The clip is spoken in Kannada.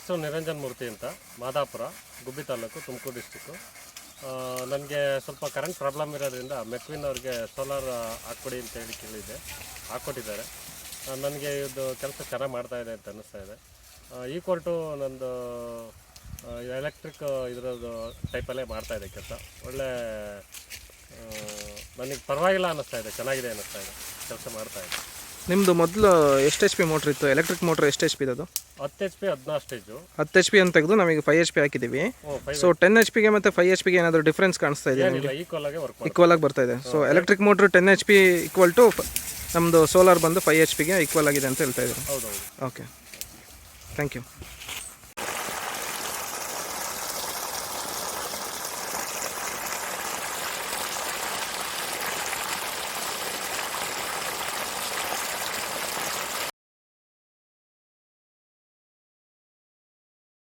ಹೆಸರು ನಿರಂಜನ್ ಮೂರ್ತಿ ಅಂತ, ಮಾದಾಪುರ, ಗುಬ್ಬಿ ತಾಲೂಕು, ತುಮಕೂರು ಡಿಸ್ಟಿಕ್ಕು. ನನಗೆ ಸ್ವಲ್ಪ ಕರೆಂಟ್ ಪ್ರಾಬ್ಲಮ್ ಇರೋದ್ರಿಂದ ಮೆಕ್ವಿನ್ ಅವ್ರಿಗೆ ಸೋಲಾರ್ ಹಾಕ್ಕೊಡಿ ಅಂತೇಳಿ ಕೇಳಿದ್ದೆ, ಹಾಕ್ಕೊಟ್ಟಿದ್ದಾರೆ. ನನಗೆ ಇದು ಕೆಲಸ ಚೆನ್ನಾಗಿ ಮಾಡ್ತಾಯಿದೆ ಅಂತ ಅನ್ನಿಸ್ತಾ ಇದೆ. ಈಕ್ವಲ್ ಟು ನಂದು ಎಲೆಕ್ಟ್ರಿಕ್ ಇದರದ್ದು ಟೈಪಲ್ಲೇ ಮಾಡ್ತಾಯಿದೆ ಕೆಲಸ. ಒಳ್ಳೆ ನನಗೆ ಪರವಾಗಿಲ್ಲ ಅನ್ನಿಸ್ತಾ ಇದೆ, ಚೆನ್ನಾಗಿದೆ ಅನ್ನಿಸ್ತಾ ಇದೆ, ಕೆಲಸ ಮಾಡ್ತಾಯಿದೆ. ನಿಮ್ಮದು ಮೊದಲು ಎಷ್ಟು ಎಚ್ ಪಿ ಮೋಟ್ರ್ ಇತ್ತು? ಎಲೆಕ್ಟ್ರಿಕ್ ಮೋಟ್ರ್ ಎಷ್ಟು ಎಚ್ ಪಿ ಅದು? 10 HP 16 ಸ್ಟೇಜು. 10 ಎಚ್ ಪಿ ಅಂತ ತೆಗೆದು ನಮಗೆ 5 ಎಚ್ ಪಿ ಹಾಕಿದ್ದೀವಿ. ಸೊ 10 ಎಚ್ ಪಿಗೆ ಮತ್ತು 5 ಎಚ್ ಪಿಗೆ ಏನಾದರೂ ಡಿಫ್ರೆನ್ಸ್ ಕಾಣಿಸ್ತಾ ಇದೆ? ಈಕ್ವಲ್ ಆಗಿ ಬರ್ತಾ ಇದೆ. So electric motor 10 H P equal to ನಮ್ಮದು ಸೋಲಾರ್ ಬಂದು 5 ಎಚ್ ಪಿಗೆ ಈಕ್ವಲ್ ಆಗಿದೆ ಅಂತ ಹೇಳ್ತಾ ಇದ್ದಾರೆ. ಹೌದೌದು. Okay, thank you.